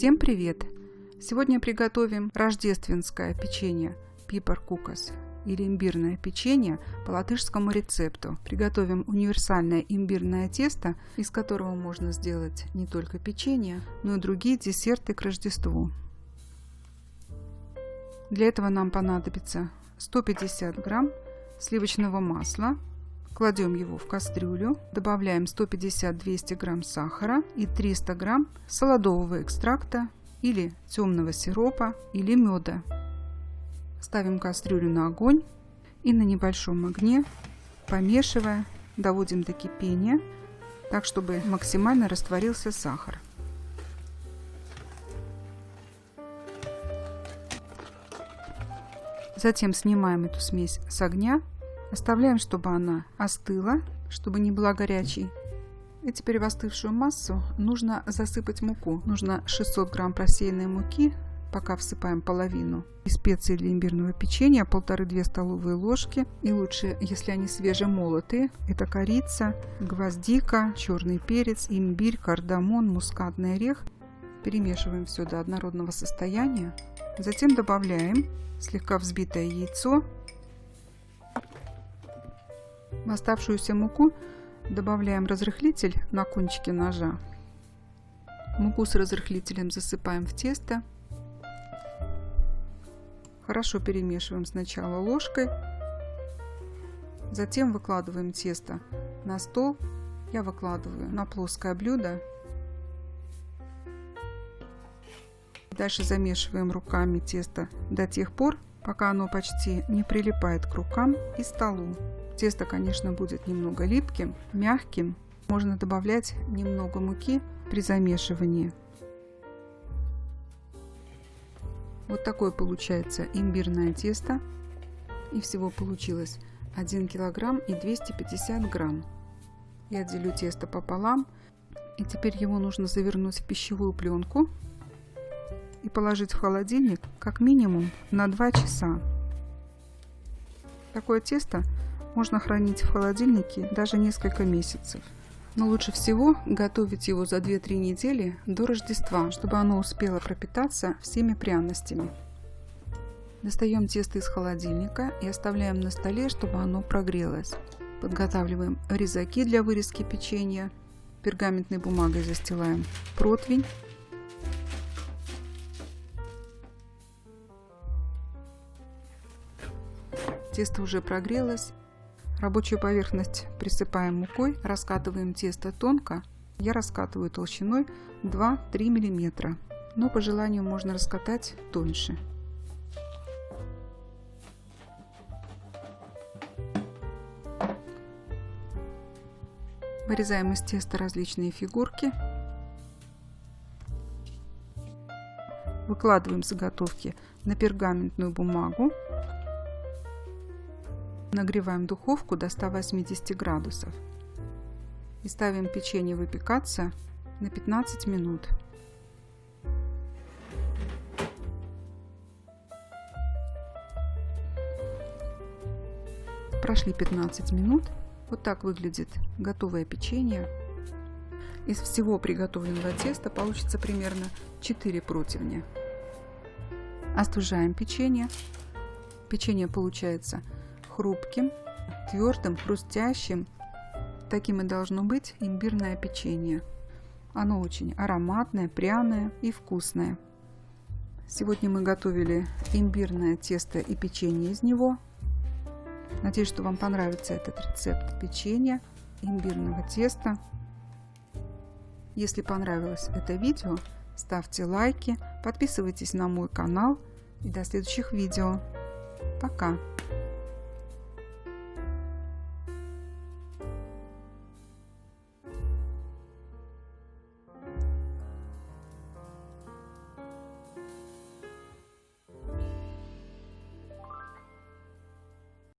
Всем привет! Сегодня приготовим рождественское печенье Piper Cookies или имбирное печенье по латышскому рецепту. Приготовим универсальное имбирное тесто, из которого можно сделать не только печенье, но и другие десерты к Рождеству. Для этого нам понадобится 150 грамм сливочного масла. Кладем его в кастрюлю, добавляем 150-200 грамм сахара и 300 грамм солодового экстракта или темного сиропа или меда. Ставим кастрюлю на огонь и на небольшом огне, помешивая, доводим до кипения, так чтобы максимально растворился сахар. Затем снимаем эту смесь с огня. Оставляем, чтобы она остыла, чтобы не была горячей. И теперь в остывшую массу нужно засыпать муку. Нужно 600 грамм просеянной муки, пока всыпаем половину. И специи для имбирного печенья 1,5-2 столовые ложки. И лучше, если они свежемолотые. Это корица, гвоздика, черный перец, имбирь, кардамон, мускатный орех. Перемешиваем все до однородного состояния. Затем добавляем слегка взбитое яйцо. В оставшуюся муку добавляем разрыхлитель на кончике ножа. Муку с разрыхлителем засыпаем в тесто. Хорошо перемешиваем сначала ложкой. Затем выкладываем тесто на стол. Я выкладываю на плоское блюдо. Дальше замешиваем руками тесто до тех пор, пока оно почти не прилипает к рукам и столу. Тесто, конечно, будет немного липким, мягким. Можно добавлять немного муки при замешивании. Вот такое получается имбирное тесто. И всего получилось 1 килограмм и 250 грамм. Я делю тесто пополам. И теперь его нужно завернуть в пищевую пленку и положить в холодильник как минимум на 2 часа. Такое тесто можно хранить в холодильнике даже несколько месяцев. Но лучше всего готовить его за 2-3 недели до Рождества, чтобы оно успело пропитаться всеми пряностями. Достаем тесто из холодильника и оставляем на столе, чтобы оно прогрелось. Подготавливаем резаки для вырезки печенья. Пергаментной бумагой застилаем противень. Тесто уже прогрелось. Рабочую поверхность присыпаем мукой, раскатываем тесто тонко. Я раскатываю толщиной 2-3 мм, но по желанию можно раскатать тоньше. Вырезаем из теста различные фигурки. Выкладываем заготовки на пергаментную бумагу. Нагреваем духовку до 180 градусов и ставим печенье выпекаться на 15 минут. Прошли 15 минут. Вот так выглядит готовое печенье. Из всего приготовленного теста получится примерно 4 противня. Остужаем печенье. Печенье получается хрупким, твердым, хрустящим. Таким и должно быть имбирное печенье. Оно очень ароматное, пряное и вкусное. Сегодня мы готовили имбирное тесто и печенье из него. Надеюсь, что вам понравится этот рецепт печенья, имбирного теста. Если понравилось это видео, ставьте лайки, подписывайтесь на мой канал и до следующих видео. Пока!